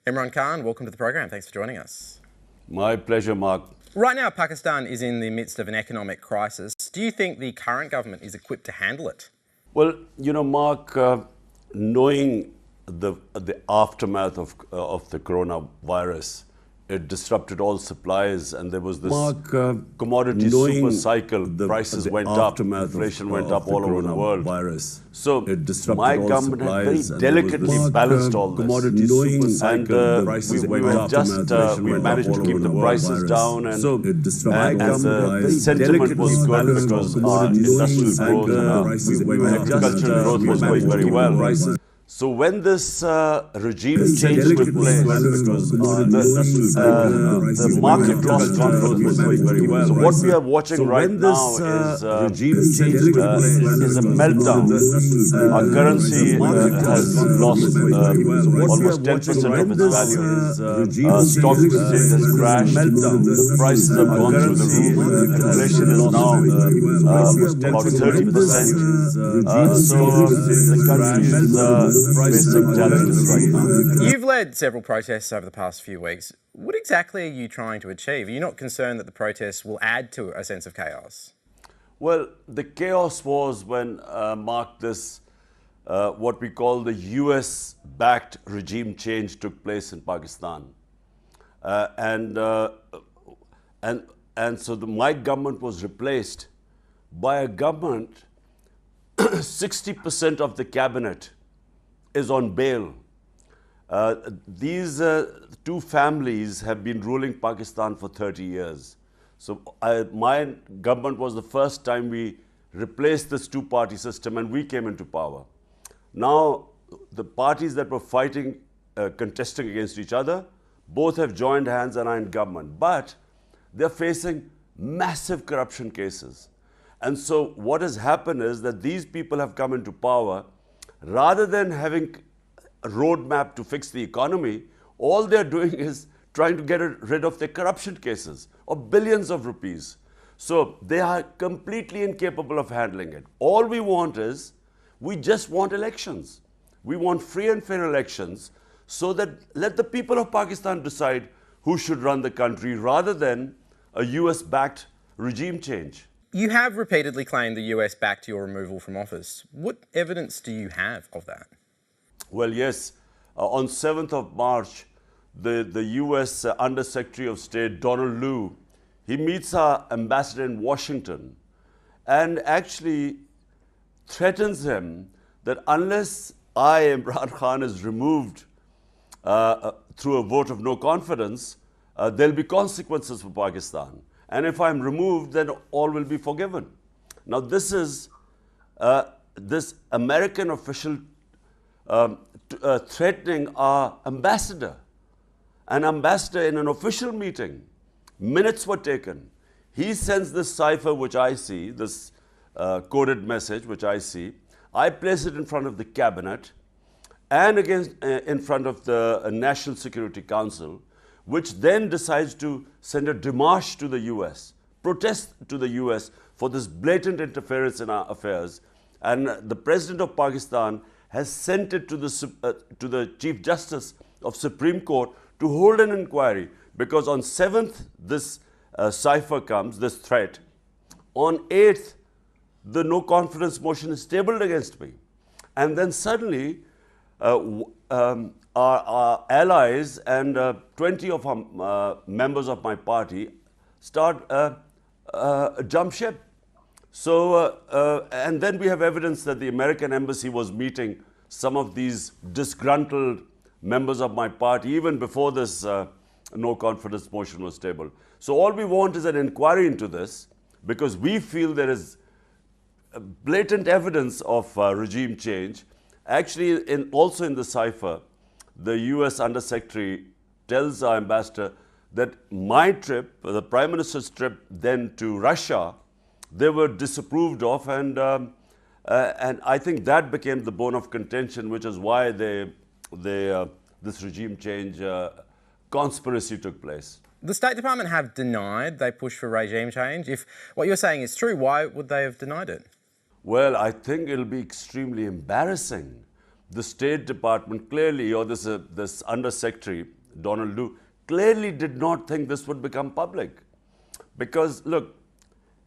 Imran Khan, welcome to the program. Thanks for joining us. My pleasure, Mark. Right now, Pakistan is in the midst of an economic crisis. Do you think the current government is equipped to handle it? Well, Mark, knowing the aftermath of the coronavirus, it disrupted all supplies, and there was this commodity super cycle. Prices went up, inflation went up all over the world. So my government had very delicately balanced all this. And we managed to keep the prices down, and the sentiment was good because our industrial growth and our agricultural growth was going very well. So when this regime change took place, the market lost confidence. So what we are watching right now is a meltdown. Our currency has lost almost 10% of its value. Stock exchange has crashed. The prices have gone through the roof. Inflation is now about 30%. So the country is facing challenges right now. You've led several protests over the past few weeks. What exactly are you trying to achieve? Are you not concerned that the protests will add to a sense of chaos? Well, the chaos was when, Mark, this what we call the US-backed regime change took place in Pakistan. And so my government was replaced by a government, 60% of the cabinet is on bail. These two families have been ruling Pakistan for 30 years. So my government was the first time we replaced this two-party system and we came into power. Now, the parties that were fighting, contesting against each other, both have joined hands and are in government. But they're facing massive corruption cases. And so what has happened is that these people have come into power. Rather than having a roadmap to fix the economy, all they're doing is trying to get rid of their corruption cases of billions of rupees. So they are completely incapable of handling it. All we want is, we just want elections. We want free and fair elections so that let the people of Pakistan decide who should run the country rather than a US-backed regime change. You have repeatedly claimed the US backed your removal from office. What evidence do you have of that? Well, yes. On 7th of March, the US Under-Secretary of State, Donald Lu, he meets our ambassador in Washington and actually threatens him that unless Imran Khan, is removed through a vote of no confidence, there'll be consequences for Pakistan. And if I'm removed, then all will be forgiven. Now, this is this American official threatening our ambassador. An ambassador in an official meeting. Minutes were taken. He sends this cipher, which I see, this coded message, which I see. I place it in front of the cabinet and in front of the National Security Council, which then decides to send a démarche to the US, protest to the US for this blatant interference in our affairs. And the President of Pakistan has sent it to the Chief Justice of Supreme Court to hold an inquiry, because on 7th this cipher comes, this threat. On 8th, the no confidence motion is tabled against me. And then suddenly, our allies and 20 of our members of my party start jump ship. So, and then we have evidence that the American embassy was meeting some of these disgruntled members of my party even before this no confidence motion was tabled. So all we want is an inquiry into this, because we feel there is blatant evidence of regime change. Actually, also in the cipher, the US Undersecretary tells our ambassador that my trip, the Prime Minister's trip then to Russia, they were disapproved of, and I think that became the bone of contention, which is why this regime change conspiracy took place. The State Department have denied they pushed for regime change. If what you're saying is true, why would they have denied it? Well, I think it'll be extremely embarrassing. the State Department clearly, or this Undersecretary, Donald Lu, clearly did not think this would become public. Because, look,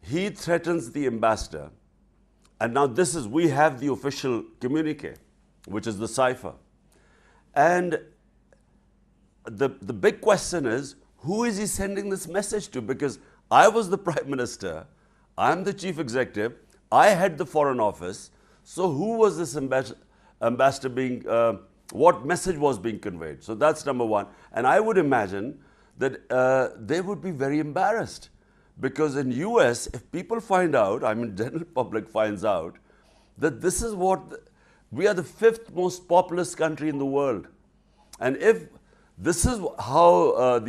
he threatens the ambassador, and now we have the official communique, which is the cipher. And the big question is, who is he sending this message to? Because I was the Prime Minister, I'm the Chief Executive, I had the Foreign Office, so who was this ambassador being, what message was being conveyed? So that's number one. And I would imagine that they would be very embarrassed. Because in US, if people find out, I mean, general public finds out, that this is we are the 5th most populous country in the world. And if this is how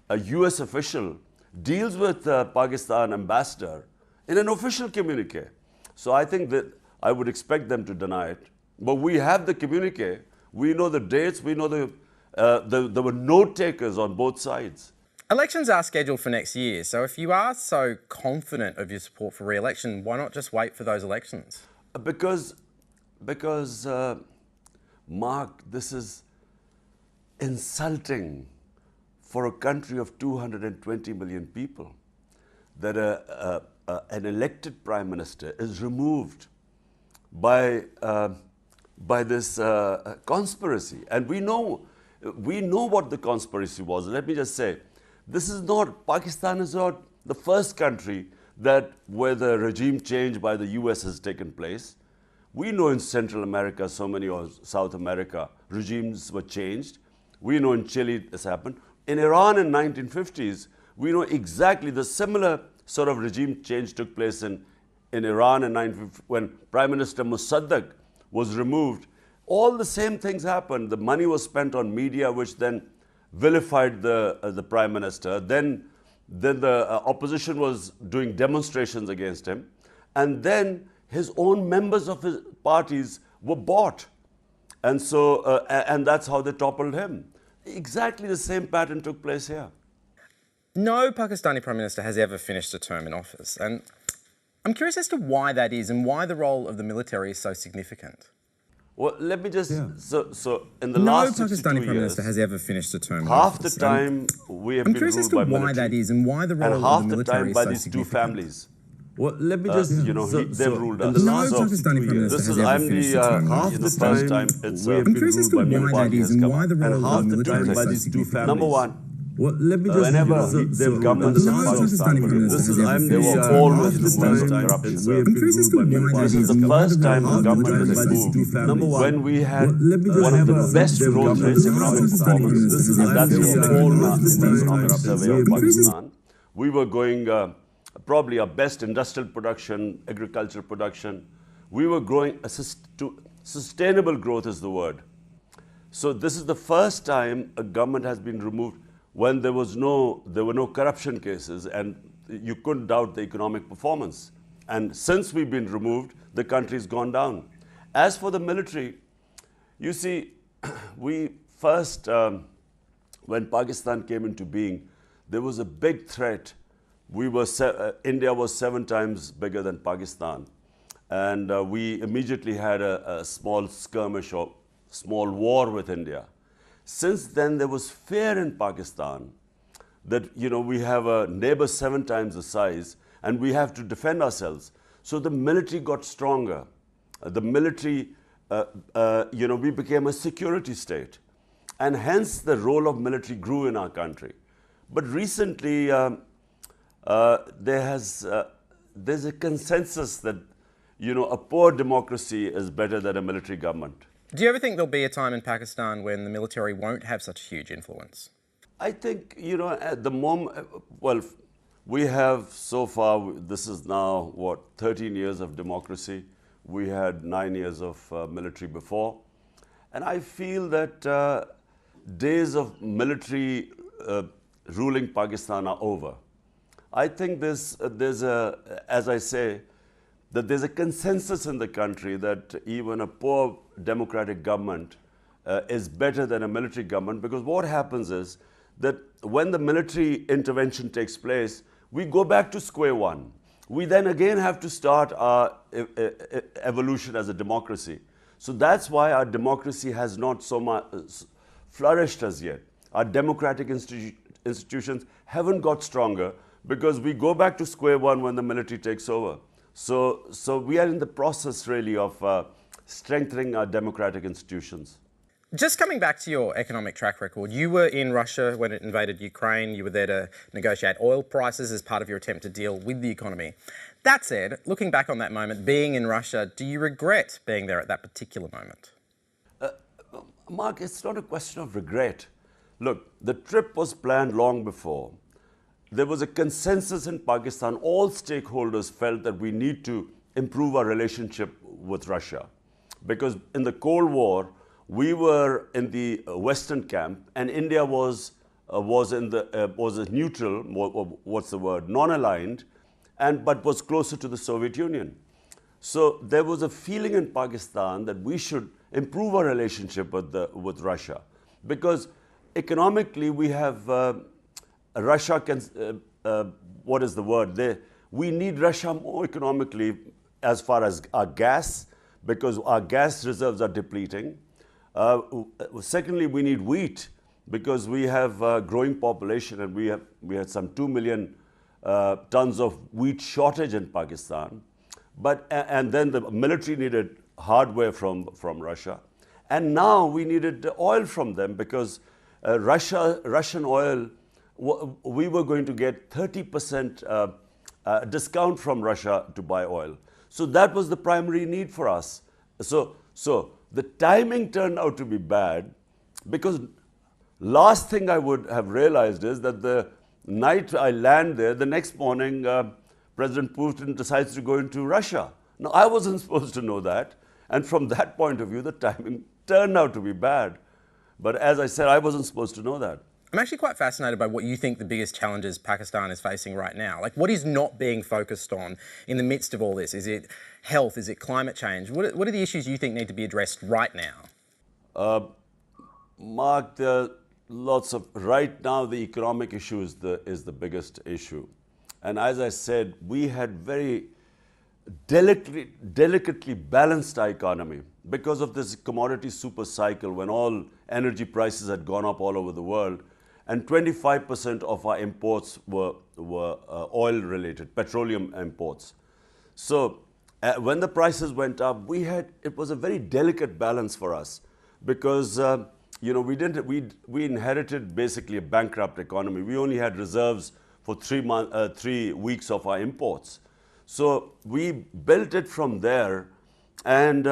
a US official deals with Pakistan ambassador in an official communique. So I think that I would expect them to deny it. But we have the communique, we know the dates, we know there were note takers on both sides. Elections are scheduled for next year, so if you are so confident of your support for re-election, why not just wait for those elections? Because Mark, this is insulting for a country of 220 million people, that an elected Prime Minister is removed by this conspiracy. And we know what the conspiracy was. Let me just say, Pakistan is not the first country where the regime change by the US has taken place. We know in Central America, or South America, regimes were changed. We know in Chile this happened. In Iran in 1950s, we know exactly the similar sort of regime change took place in Iran in 1950 when Prime Minister Mossadegh was removed. All the same things happened. The money was spent on media, which then vilified the Prime Minister. Then the opposition was doing demonstrations against him. And then his own members of his parties were bought. And so, and that's how they toppled him. Exactly the same pattern took place here. No Pakistani Prime Minister has ever finished a term in office. And I'm curious as to why that is and why the role of the military is so significant. Well, let me just, so in the last 62 Pakistani Prime years, Minister has ever finished a term in half office. the time we have been ruled by military. I'm curious as to why that is and why the role and half of the the military time by is so these two significant. families. Well, let me just, they've ruled us. No Pakistani Prime Minister This has is, ever I'm finished the, a term in half office. the first time it's I'm curious as to by new why that party is has and come why up. the role and of half the the military time is by so these two significant. Number families. one, Well, let me just, whenever they've governments in Pakistan, they were always removed by corruption. This This is the first time the government has removed when we had one of the best growth rates, economic performance, and that's all in the economic survey of Pakistan. We were going probably our best industrial production, agricultural production. We were growing, sustainable growth is the word. So this is the first time a government has been removed when there were no corruption cases and you couldn't doubt the economic performance. And since we've been removed, the country's gone down. As for the military, you see, we first, when Pakistan came into being, there was a big threat. India was 7 times bigger than Pakistan. And we immediately had a small skirmish or small war with India. Since then, there was fear in Pakistan that, we have a neighbor 7 times the size and we have to defend ourselves. So the military got stronger. The military, we became a security state. And hence the role of military grew in our country. But recently, there's a consensus that, a poor democracy is better than a military government. Do you ever think there'll be a time in Pakistan when the military won't have such a huge influence? I think, at the moment, well, we have so far, this is now, 13 years of democracy. We had 9 years of military before. And I feel that days of military ruling Pakistan are over. I think there's as I say, that there's a consensus in the country that even a poor democratic government is better than a military government, because what happens is that when the military intervention takes place, we go back to square one. We then again have to start our evolution as a democracy. So that's why our democracy has not so much flourished as yet. Our democratic institutions haven't got stronger because we go back to square one when the military takes over. So we are in the process really of strengthening our democratic institutions. Just coming back to your economic track record, you were in Russia when it invaded Ukraine. You were there to negotiate oil prices as part of your attempt to deal with the economy. That said, looking back on that moment, being in Russia, do you regret being there at that particular moment? Mark, it's not a question of regret. Look, the trip was planned long before. There was a consensus in Pakistan. All stakeholders felt that we need to improve our relationship with Russia. Because in the Cold War, we were in the Western camp, and India was a neutral, what's the word, non-aligned, but was closer to the Soviet Union. So there was a feeling in Pakistan that we should improve our relationship with Russia, because economically we have Russia can. What is the word? We need Russia more economically as far as our gas, because our gas reserves are depleting. Secondly, we need wheat because we have a growing population, and we had some 2 million tons of wheat shortage in Pakistan. And then the military needed hardware from Russia, and now we needed oil from them because Russian oil, we were going to get 30% discount from Russia to buy oil. So that was the primary need for us. So the timing turned out to be bad, because last thing I would have realized is that the night I land there, the next morning, President Putin decides to go into Russia. Now, I wasn't supposed to know that. And from that point of view, the timing turned out to be bad. But as I said, I wasn't supposed to know that. I'm actually quite fascinated by what you think the biggest challenges Pakistan is facing right now. Like, what is not being focused on in the midst of all this? Is it health? Is it climate change? What are the issues you think need to be addressed right now? Mark, there are lots of, right now the economic issue is the biggest issue. And as I said, we had very delicately balanced our economy because of this commodity super cycle when all energy prices had gone up all over the world, and 25% of our imports were oil related, petroleum imports. So when the prices went up, it was a very delicate balance for us, because we inherited basically a bankrupt economy. We only had reserves for 3 weeks of our imports. So we built it from there, and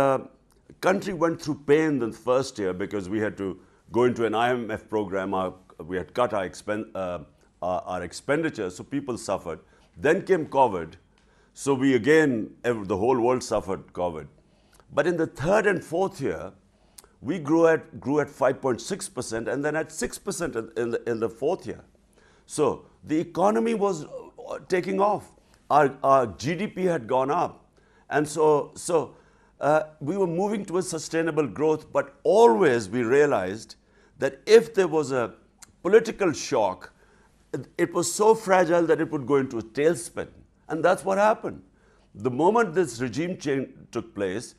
country went through pain in the first year because we had to go into an IMF program. We had cut our expenditure, so people suffered. Then came COVID, so the whole world suffered COVID. But in the third and fourth year, we grew at 5.6%, and then at 6% in the fourth year. So the economy was taking off. Our GDP had gone up, and so we were moving towards sustainable growth. But always we realized that if there was a political shock, it was so fragile that it would go into a tailspin, and that's what happened. The moment this regime change took place,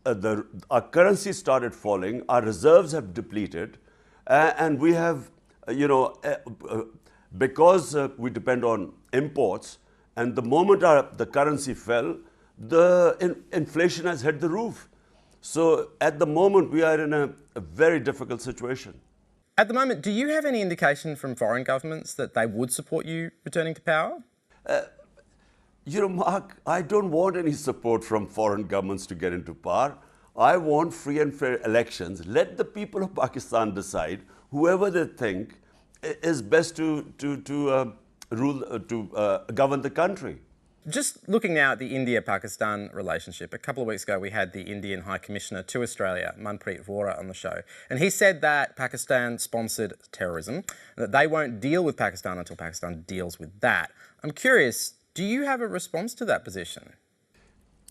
our currency started falling, our reserves have depleted, and we have, because we depend on imports, and the moment the currency fell, the inflation has hit the roof. So at the moment, we are in a very difficult situation. At the moment, do you have any indication from foreign governments that they would support you returning to power? Mark, I don't want any support from foreign governments to get into power. I want free and fair elections. Let the people of Pakistan decide whoever they think is best to govern the country. Just looking now at the India-Pakistan relationship, a couple of weeks ago we had the Indian High Commissioner to Australia, Manpreet Vohra, on the show, and he said that Pakistan sponsored terrorism, that they won't deal with Pakistan until Pakistan deals with that. I'm curious, do you have a response to that position?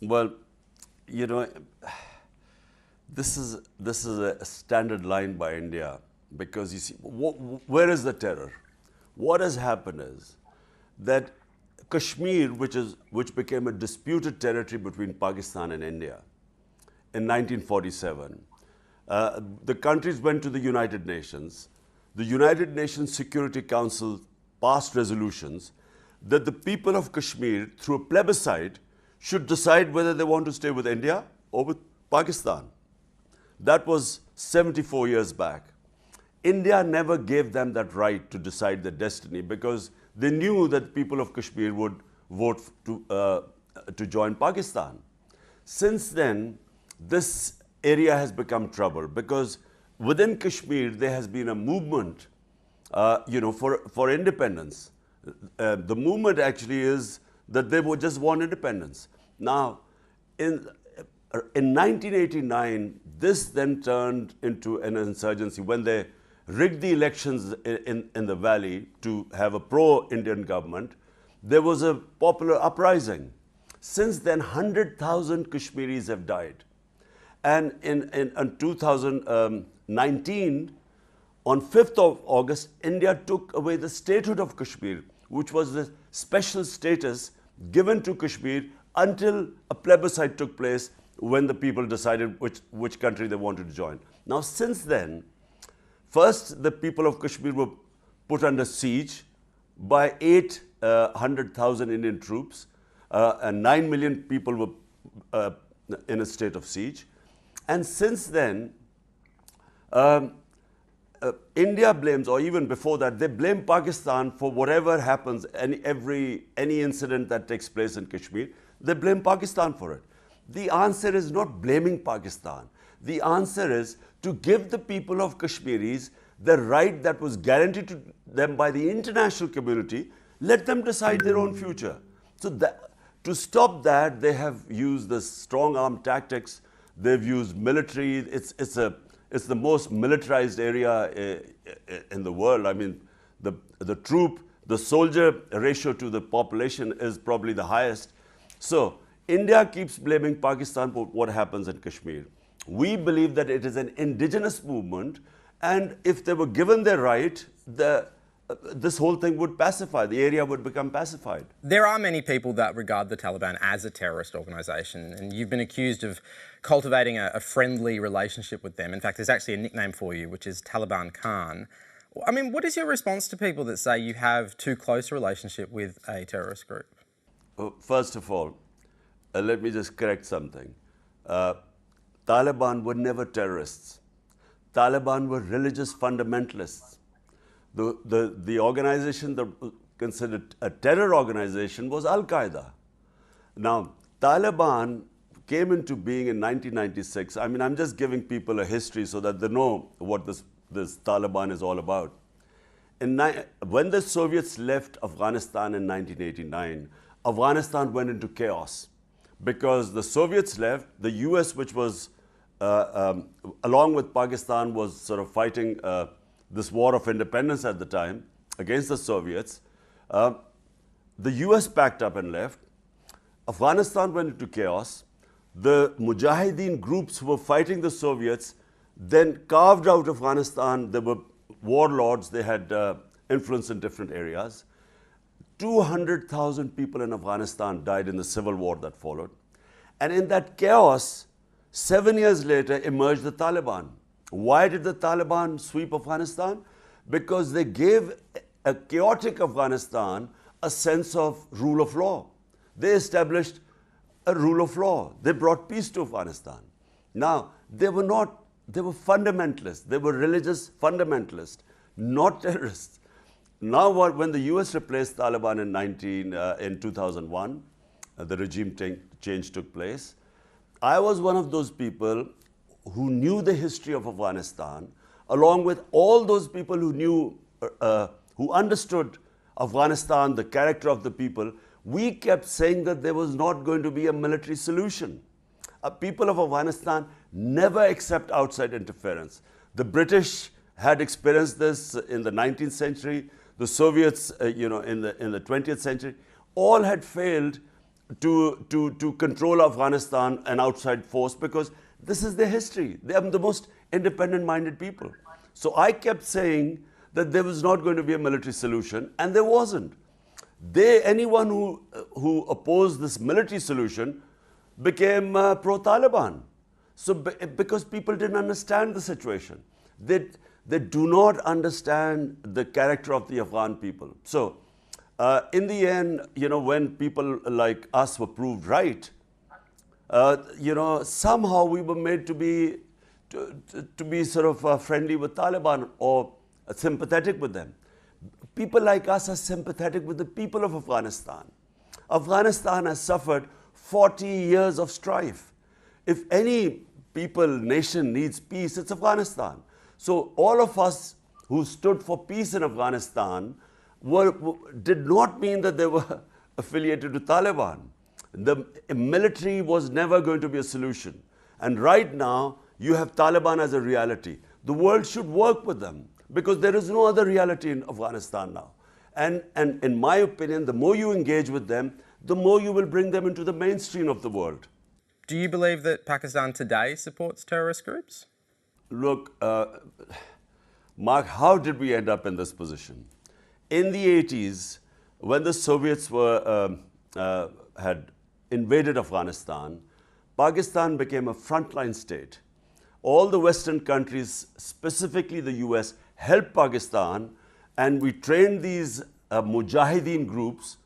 Well, this is a standard line by India, because you see, where is the terror? What has happened is that Kashmir, which became a disputed territory between Pakistan and India, in 1947. The countries went to the United Nations. The United Nations Security Council passed resolutions that the people of Kashmir, through a plebiscite, should decide whether they want to stay with India or with Pakistan. That was 74 years back. India never gave them that right to decide their destiny because they knew that people of Kashmir would vote to join Pakistan. Since then, this area has become trouble because within Kashmir there has been a movement, for independence. The movement actually is that they would just want independence. Now, in 1989, this then turned into an insurgency when they rigged the elections in the valley to have a pro-Indian government. There was a popular uprising. Since then, 100,000 Kashmiris have died. And in 2019, on 5th of August, India took away the statehood of Kashmir, which was the special status given to Kashmir until a plebiscite took place when the people decided which country they wanted to join. Now, since then, first the people of Kashmir were put under siege by 800,000 Indian troops, and 9 million people were in a state of siege. And since then, India blames, or even before that, they blame Pakistan for whatever happens, any incident that takes place in Kashmir, they blame Pakistan for it. The answer is not blaming Pakistan. The answer is to give the people of Kashmiris the right that was guaranteed to them by the international community, let them decide their own future. So to stop that, they have used the strong arm tactics, they've used military, it's the most militarized area in the world. I mean, the soldier ratio to the population is probably the highest. So India keeps blaming Pakistan for what happens in Kashmir. We believe that it is an indigenous movement, and if they were given their right, this whole thing would pacify, the area would become pacified. There are many people that regard the Taliban as a terrorist organisation, and you've been accused of cultivating a friendly relationship with them. In fact, there's actually a nickname for you, which is Taliban Khan. I mean, what is your response to people that say you have too close a relationship with a terrorist group? First of all, let me just correct something. Taliban were never terrorists. Taliban were religious fundamentalists. The organization that was considered a terror organization was Al-Qaeda. Now, Taliban came into being in 1996. I mean, I'm just giving people a history so that they know what this Taliban is all about. When the Soviets left Afghanistan in 1989, Afghanistan went into chaos because the Soviets left, the US, which was, along with Pakistan, was sort of fighting this war of independence at the time against the Soviets. The US packed up and left. Afghanistan went into chaos. The Mujahideen groups who were fighting the Soviets then carved out Afghanistan. There were warlords, they had influence in different areas. 200,000 people in Afghanistan died in the civil war that followed. And in that chaos, 7 years later emerged the Taliban. Why did the Taliban sweep Afghanistan? Because they gave a chaotic Afghanistan a sense of rule of law. They established a rule of law. They brought peace to Afghanistan. Now, they were fundamentalists. They were religious fundamentalists, not terrorists. Now, when the US replaced Taliban in 2001, the regime change took place. I was one of those people who knew the history of Afghanistan, along with all those people who knew, who understood Afghanistan, the character of the people. We kept saying that there was not going to be a military solution. People of Afghanistan never accept outside interference. The British had experienced this in the 19th century. The Soviets, in the 20th century, all had failed to control Afghanistan, an outside force, because this is their history. They are the most independent-minded people. So I kept saying that there was not going to be a military solution, and there wasn't. Anyone who opposed this military solution became pro-Taliban. So because people didn't understand the situation. They do not understand the character of the Afghan people. So in the end, when people like us were proved right, somehow we were made to be sort of friendly with Taliban or sympathetic with them. People like us are sympathetic with the people of Afghanistan. Afghanistan has suffered 40 years of strife. If any nation needs peace, it's Afghanistan. So all of us who stood for peace in Afghanistan did not mean that they were affiliated to Taliban. The military was never going to be a solution. And right now, you have Taliban as a reality. The world should work with them because there is no other reality in Afghanistan now. And in my opinion, the more you engage with them, the more you will bring them into the mainstream of the world. Do you believe that Pakistan today supports terrorist groups? Look, Mark, how did we end up in this position? In the 80s, when the Soviets had invaded Afghanistan, Pakistan became a frontline state. All the Western countries, specifically the US, helped Pakistan, and we trained these Mujahideen groups,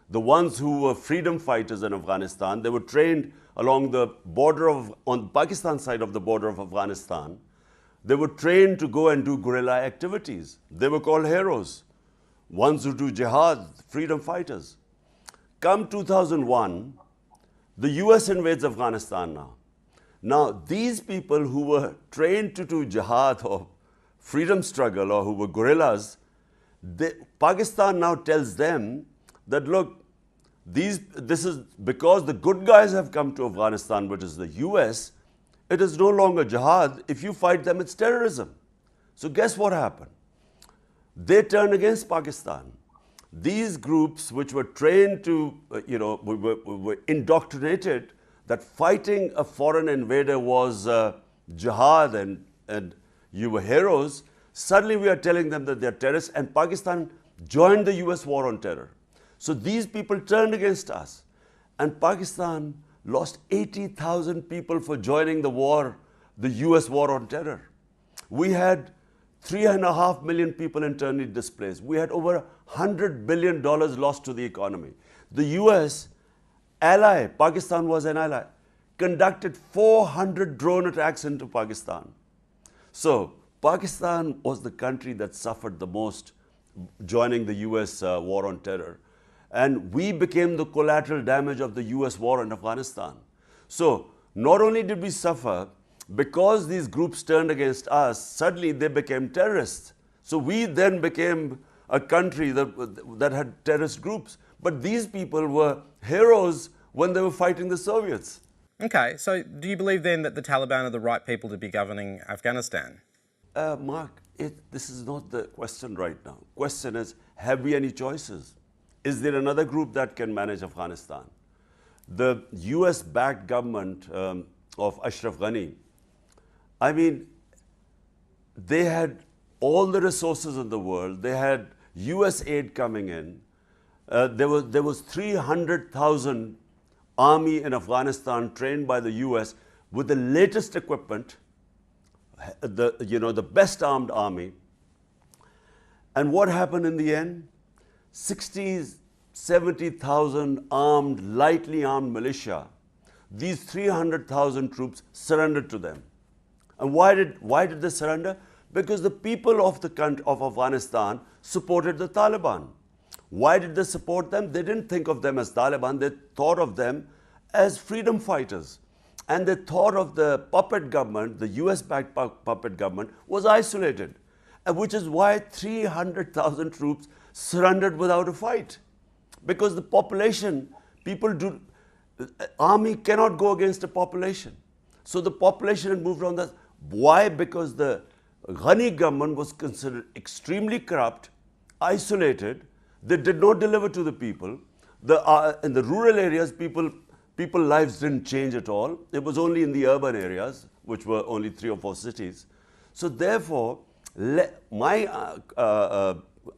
the ones who were freedom fighters in Afghanistan. They were trained along the border on the Pakistan side of the border of Afghanistan. They were trained to go and do guerrilla activities. They were called heroes, ones who do jihad, freedom fighters. Come 2001, the US invades Afghanistan now. Now, these people who were trained to do jihad or freedom struggle or who were guerrillas, Pakistan now tells them that, look, this is because the good guys have come to Afghanistan, which is the US, it is no longer jihad. If you fight them, it's terrorism. So guess what happened? They turned against Pakistan. These groups, which were trained to, were indoctrinated that fighting a foreign invader was jihad and you were heroes, suddenly we are telling them that they're terrorists, and Pakistan joined the US war on terror. So these people turned against us, and Pakistan lost 80,000 people for joining the war, the US war on terror. We had 3.5 million people internally displaced. We had over $100 billion lost to the economy. The US ally, Pakistan was an ally, conducted 400 drone attacks into Pakistan. So Pakistan was the country that suffered the most joining the US war on terror. And we became the collateral damage of the US war in Afghanistan. So not only did we suffer, because these groups turned against us, suddenly they became terrorists. So we then became a country that had terrorist groups. But these people were heroes when they were fighting the Soviets. Okay, so do you believe then that the Taliban are the right people to be governing Afghanistan? Mark, this is not the question right now. Question is, have we any choices? Is there another group that can manage Afghanistan? The US-backed government of Ashraf Ghani, I mean, they had all the resources in the world. They had US aid coming in. There was 300,000 army in Afghanistan trained by the US with the latest equipment, the best armed army. And what happened in the end? 70,000 armed, lightly armed militia. These 300,000 troops surrendered to them. And why did they surrender? Because the people of the country of Afghanistan supported the Taliban. Why did they support them? They didn't think of them as Taliban. They thought of them as freedom fighters. And they thought of the puppet government, the US-backed puppet government, was isolated. Which is why 300,000 troops surrendered without a fight. Because the population, army cannot go against a population. So the population had moved on. Why? Because the Ghani government was considered extremely corrupt, isolated. They did not deliver to the people. In the rural areas, people's lives didn't change at all. It was only in the urban areas, which were only 3 or 4 cities. So therefore, my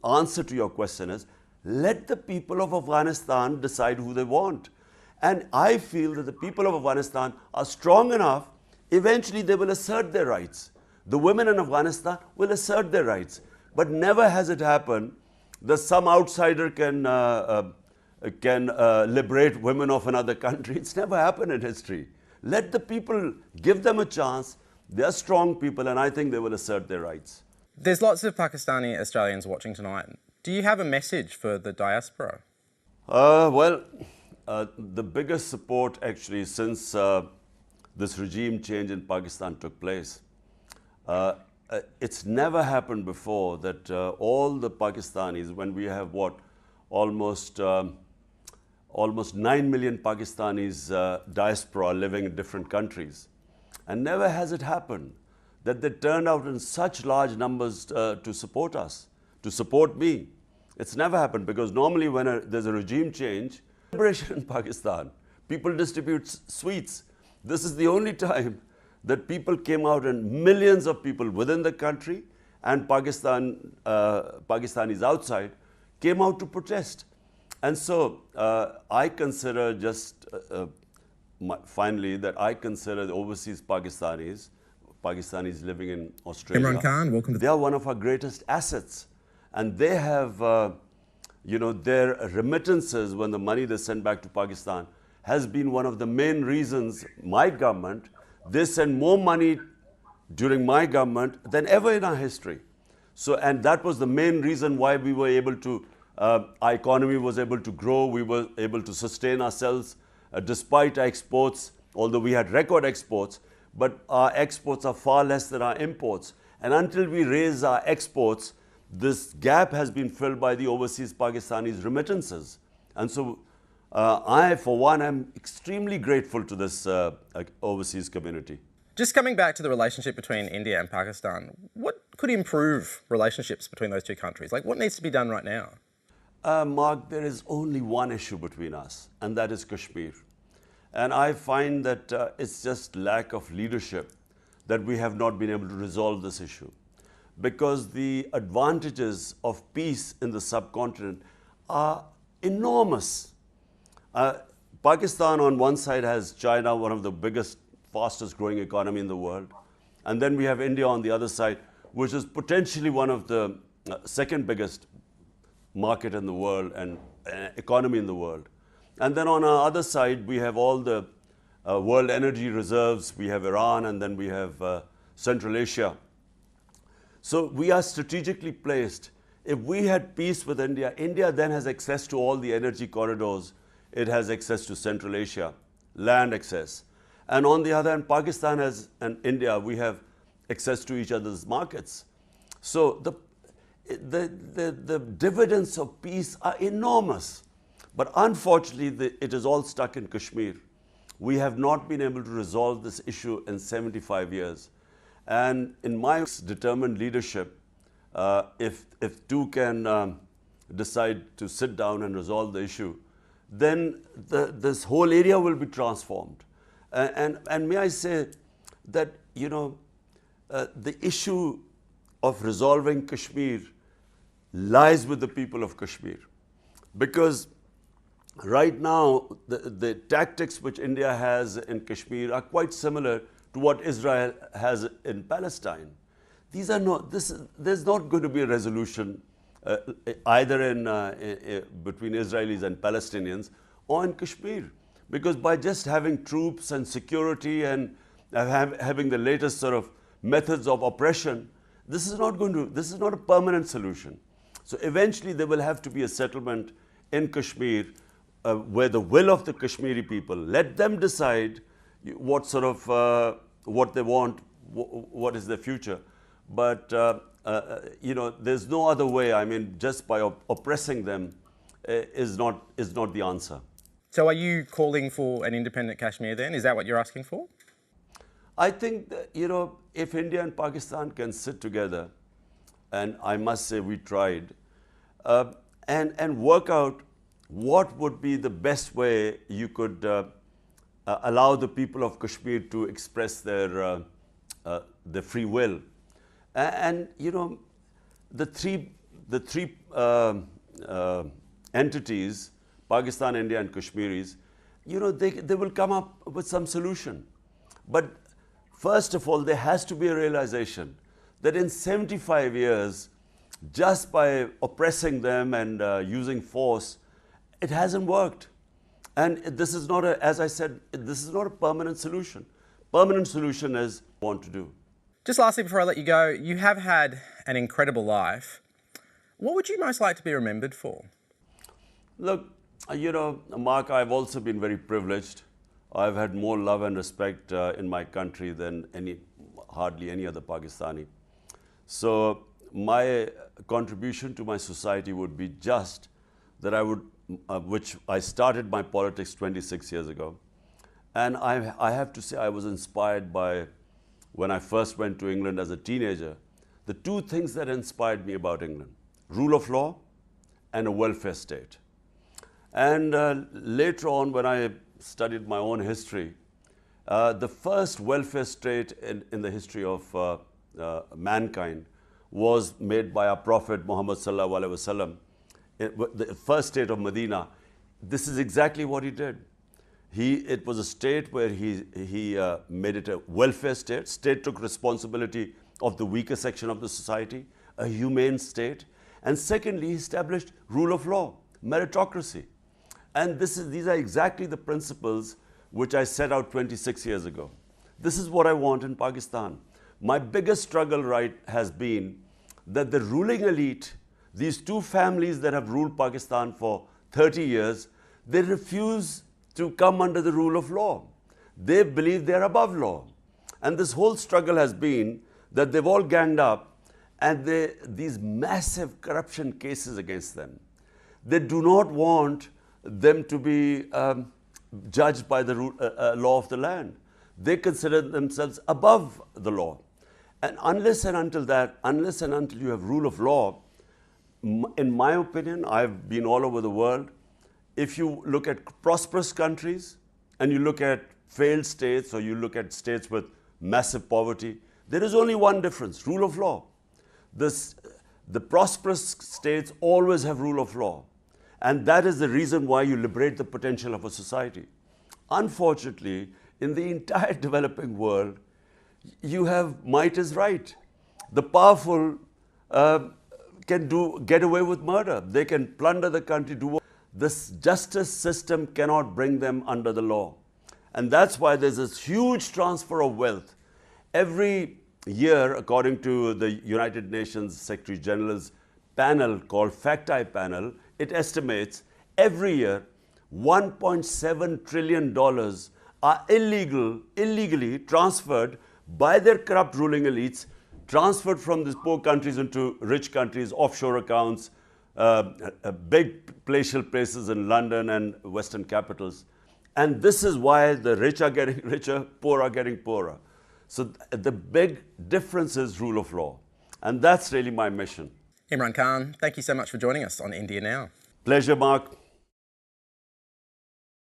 answer to your question is, let the people of Afghanistan decide who they want. And I feel that the people of Afghanistan are strong enough, Eventually, they will assert their rights. The women in Afghanistan will assert their rights. But never has it happened that some outsider can liberate women of another country. It's never happened in history. Let the people, give them a chance. They're strong people, and I think they will assert their rights. There's lots of Pakistani Australians watching tonight. Do you have a message for the diaspora? The biggest support actually since this regime change in Pakistan took place, it's never happened before that all the Pakistanis, when we have almost 9 million Pakistanis diaspora living in different countries, and never has it happened that they turned out in such large numbers to support us, to support me. It's never happened because normally when there's a regime change, celebration in Pakistan, people distribute sweets. This is the only time that people came out, and millions of people within the country and Pakistanis outside came out to protest. And so I consider finally that I consider the overseas Pakistanis living in Australia. Imran Khan, welcome to They are one of our greatest assets. And they have, their remittances, when the money they send back to Pakistan, has been one of the main reasons my government, they send more money during my government than ever in our history. So, and that was the main reason why we were able to, our economy was able to grow, we were able to sustain ourselves despite our exports, although we had record exports, but our exports are far less than our imports. And until we raise our exports, this gap has been filled by the overseas Pakistanis' remittances. And so I, for one, am extremely grateful to this overseas community. Just coming back to the relationship between India and Pakistan, what could improve relationships between those two countries? Like, what needs to be done right now? Mark, there is only one issue between us, and that is Kashmir. And I find that it's just lack of leadership that we have not been able to resolve this issue. Because the advantages of peace in the subcontinent are enormous. Pakistan on one side has China, one of the biggest, fastest growing economy in the world. And then we have India on the other side, which is potentially one of the second biggest market in the world and economy in the world. And then on our other side, we have all the world energy reserves. We have Iran, and then we have Central Asia. So we are strategically placed. If we had peace with India, India then has access to all the energy corridors. It has access to Central Asia, land access. And on the other hand, Pakistan and India, we have access to each other's markets. So the dividends of peace are enormous. But unfortunately, it is all stuck in Kashmir. We have not been able to resolve this issue in 75 years. And in my determined leadership, if two can decide to sit down and resolve the issue, then this whole area will be transformed. And may I say that, the issue of resolving Kashmir lies with the people of Kashmir. Because right now, the tactics which India has in Kashmir are quite similar to what Israel has in Palestine. These are not, there's not going to be a resolution either between Israelis and Palestinians or in Kashmir. Because by just having troops and security and having the latest sort of methods of oppression, this is not a permanent solution. So eventually there will have to be a settlement in Kashmir where the will of the Kashmiri people, let them decide what sort of, what they want, what is their future. But, there's no other way. I mean, just by oppressing them is not the answer. So are you calling for an independent Kashmir then? Is that what you're asking for? I think that, if India and Pakistan can sit together, and I must say we tried, and work out what would be the best way you could allow the people of Kashmir to express their free will. And the three entities, Pakistan, India, and Kashmiris, they will come up with some solution. But First of all, there has to be a realization that in 75 years, just by oppressing them and using force, it hasn't worked. And this is not as I said, this is not a permanent solution. Permanent solution is what to do. Just lastly, before I let you go, you have had an incredible life. What would you most like to be remembered for? Look, you know, Mark, I've also been very privileged. I've had more love and respect in my country than hardly any other Pakistani. So my contribution to my society would be just that I would, which I started my politics 26 years ago. And I have to say I was inspired by, when I first went to England as a teenager, the two things that inspired me about England: rule of law and a welfare state. And later on, when I studied my own history, the first welfare state in the history of mankind was made by our Prophet Muhammad Sallallahu Alaihi Wasallam, the first state of Medina. This is exactly what he did. It was a state where he made it a welfare state. State took responsibility of the weaker section of the society, a humane state. And secondly, he established rule of law, meritocracy. And these are exactly the principles which I set out 26 years ago. This is what I want in Pakistan. My biggest struggle has been that the ruling elite, these two families that have ruled Pakistan for 30 years, they refuse to come under the rule of law. They believe they're above law. And this whole struggle has been that they've all ganged up and these massive corruption cases against them. They do not want them to be judged by the law of the land. They consider themselves above the law. And unless and until you have rule of law, in my opinion, I've been all over the world. If you look at prosperous countries and you look at failed states, or you look at states with massive poverty, there is only one difference: rule of law. The prosperous states always have rule of law. And that is the reason why you liberate the potential of a society. Unfortunately, in the entire developing world, you have might is right. The powerful can get away with murder. They can plunder the country. This justice system cannot bring them under the law. And that's why there's this huge transfer of wealth. Every year, according to the United Nations Secretary General's panel called FACT-I panel, it estimates every year $1.7 trillion are illegally transferred by their corrupt ruling elites, transferred from these poor countries into rich countries, offshore accounts, big palatial places in London and Western capitals. And this is why the rich are getting richer, poor are getting poorer. So the big difference is rule of law. And that's really my mission. Imran Khan, thank you so much for joining us on India Now. Pleasure, Mark.